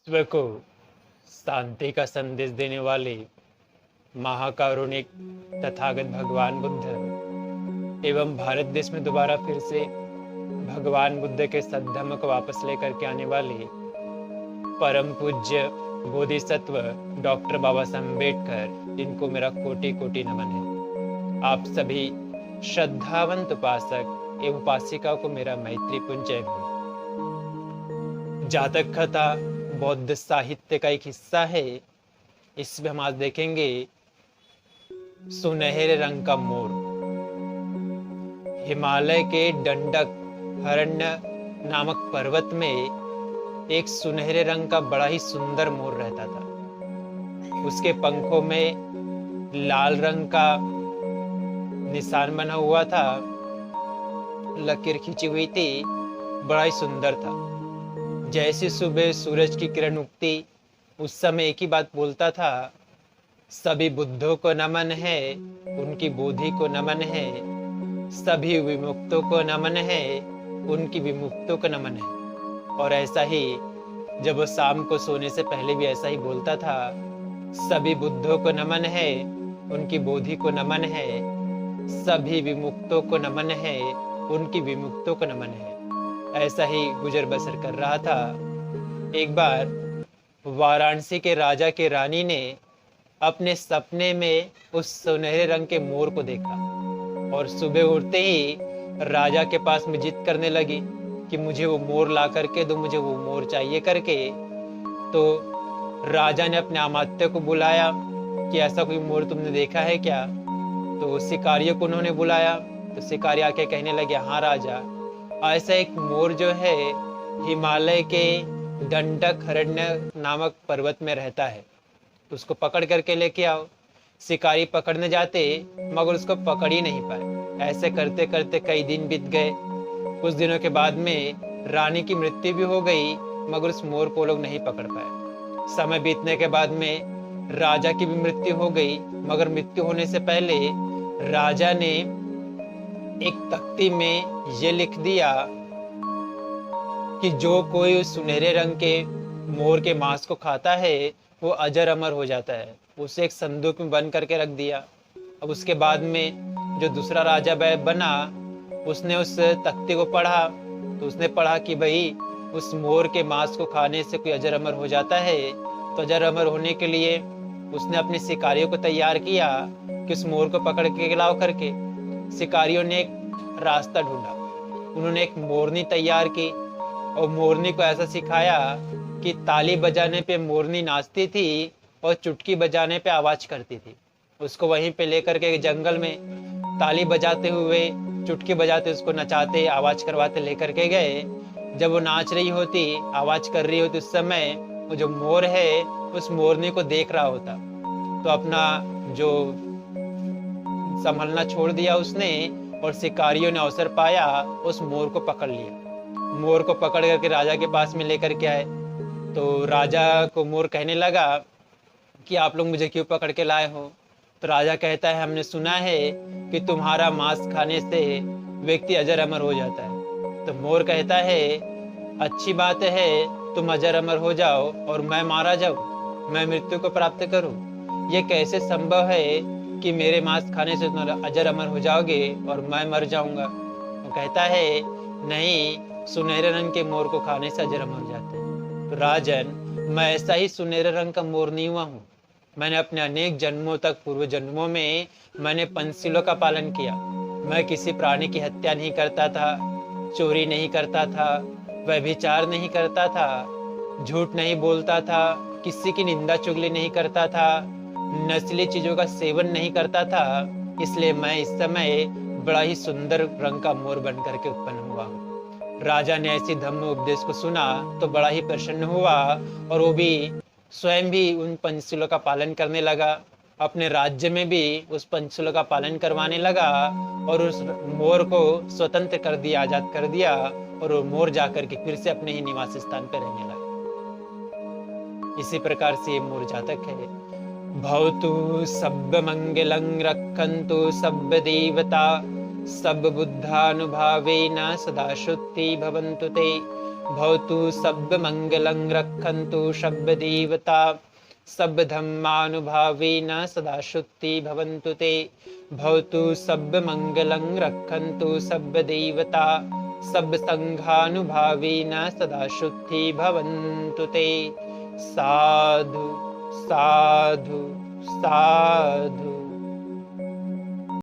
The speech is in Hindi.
विश्व को शांति का संदेश देने वाले महाकारुणिक तथागत भगवान बुद्ध एवं भारत देश में दोबारा फिर से भगवान बुद्ध के सद्धर्म को वापस लेकर के आने वाले परम पूज्य बोधिसत्व डॉक्टर बाबा साहब अम्बेडकर, इनको मेरा कोटि कोटि नमन है। आप सभी श्रद्धावंत उपासक एवं उपासिका को मेरा मैत्रीपूर्ण जय हो। जातक कथा बौद्ध साहित्य का एक हिस्सा है। इसमें हम आज देखेंगे सुनहरे रंग का मोर। हिमालय के डंडक हरण्य नामक पर्वत में एक सुनहरे रंग का बड़ा ही सुंदर मोर रहता था। उसके पंखों में लाल रंग का निशान बना हुआ था, लकीर खींची हुई थी, बड़ा ही सुंदर था। जैसे सुबह सूरज की किरण उगती, उस समय एक ही बात बोलता था, सभी बुद्धों को नमन है, उनकी बोधि को नमन है, सभी विमुक्तों को नमन है, उनकी विमुक्तों को नमन है। और ऐसा ही जब वो शाम को सोने से पहले भी ऐसा ही बोलता था, सभी बुद्धों को नमन है, उनकी बोधि को नमन है, सभी विमुक्तों को नमन है, उनकी विमुक्तों को नमन है। ऐसा ही गुजर बसर कर रहा था। एक बार वाराणसी के राजा के रानी ने अपने सपने में उस सुनहरे रंग के मोर को देखा और सुबह उठते ही राजा के पास में जिद करने लगी कि मुझे वो मोर ला करके दो, मुझे वो मोर चाहिए करके। तो राजा ने अपने अमात्य को बुलाया कि ऐसा कोई मोर तुमने देखा है क्या? तो शिकारियों को उन्होंने बुलाया। तो शिकारी आके कहने लगे, हाँ राजा, ऐसा एक मोर जो है हिमालय के डंडक हरण्य नामक पर्वत में रहता है, तो उसको पकड़ करके लेके आओ। शिकारी पकड़ने जाते मगर उसको पकड़ ही नहीं पाए। ऐसे करते करते कई दिन बीत गए। कुछ दिनों के बाद में रानी की मृत्यु भी हो गई, मगर उस मोर को लोग नहीं पकड़ पाए। समय बीतने के बाद में राजा की भी मृत्यु हो गई, मगर मृत्यु होने से पहले राजा ने एक तख्ती में ये लिख दिया कि जो कोई उस सुनहरे रंग के मोर के मांस को खाता है वो अजर अमर हो जाता है। उसे एक संदूक में बंद करके रख दिया। अब उसके बाद में जो दूसरा राजा बना, उसने उस तख्ती को पढ़ा। तो उसने पढ़ा कि भाई उस मोर के मांस को खाने से कोई अजर अमर हो जाता है। तो अजर अमर होने के लिए उसने अपने शिकारियों को तैयार किया कि उस मोर को पकड़ के लाओ करके। शिकारियों ने एक रास्ता ढूंढा। उन्होंने एक मोरनी तैयार की और मोरनी को ऐसा सिखाया कि ताली बजाने पे मोरनी नाचती थी और चुटकी बजाने पे आवाज करती थी। उसको वहीं पे लेकर के जंगल में ताली बजाते हुए, चुटकी बजाते, उसको नचाते, आवाज करवाते लेकर के गए। जब वो नाच रही होती, आवाज कर रही होती, उस समय वो जो मोर है उस मोरनी को देख रहा होता। तो अपना जो संभलना छोड़ दिया उसने और शिकारियों ने अवसर पाया, उस मोर को पकड़ लिया। मोर को पकड़ करके राजा के पास में लेकर के आए। तो राजा को मोर कहने लगा कि आप लोग मुझे क्यों पकड़ के लाए हो? तो राजा कहता है, हमने सुना है कि तुम्हारा मांस खाने से व्यक्ति अजर अमर हो जाता है। तो मोर कहता है, अच्छी बात है, तुम अजर अमर हो जाओ और मैं मारा जाऊं, मैं मृत्यु को प्राप्त करूं। ये कैसे संभव है कि मेरे मांस खाने से तुम अजर अमर हो जाओगे और मैं मर जाऊंगा? वो कहता है, नहीं, सुनहरे रंग के मोर को खाने से अजर अमर हो जाते हैं। तो राजन, मैं ऐसा ही सुनहरे रंग का मोर नहीं हुआ हूँ। मैंने अपने अनेक जन्मों तक, पूर्व जन्मों में मैंने पंचशीलों का पालन किया। मैं किसी प्राणी की हत्या नहीं करता था, चोरी नहीं करता था, व्यभिचार नहीं करता था, झूठ नहीं बोलता था, किसी की निंदा चुगली नहीं करता था, नस्ली चीजों का सेवन नहीं करता था। इसलिए मैं इस समय बड़ा ही सुंदर रंग का मोर बन करके उत्पन्न हुआ हूँ। राजा ने ऐसी धम्म उपदेश को सुना तो बड़ा ही प्रसन्न हुआ और वो भी स्वयं भी उन पंचशीलों का पालन करने लगा। अपने राज्य में भी उस पंचशीलों का पालन करवाने लगा और उस मोर को स्वतंत्र कर दिया, आजाद कर दिया, और वो मोर जाकर के फिर से अपने ही निवास स्थान पर रहने लगा। इसी प्रकार से ये मोर जातक है। भवतु सब्ब मंगलं रक्षन्तु सब्ब देवता सब्ब बुद्धानुभावेन सदा शुद्धि भवन्तु ते। भवतु सर्वमङ्गलं रक्षन्तु सर्वदेवता सर्वधर्मानुभावेन सदा शुद्धि भवन्तु ते। भवतु सर्वमङ्गलं रक्षन्तु सर्वदेवता सर्वसङ्घानुभावेन सदा शुद्धि भवन्तु ते। साधु साधु साधु।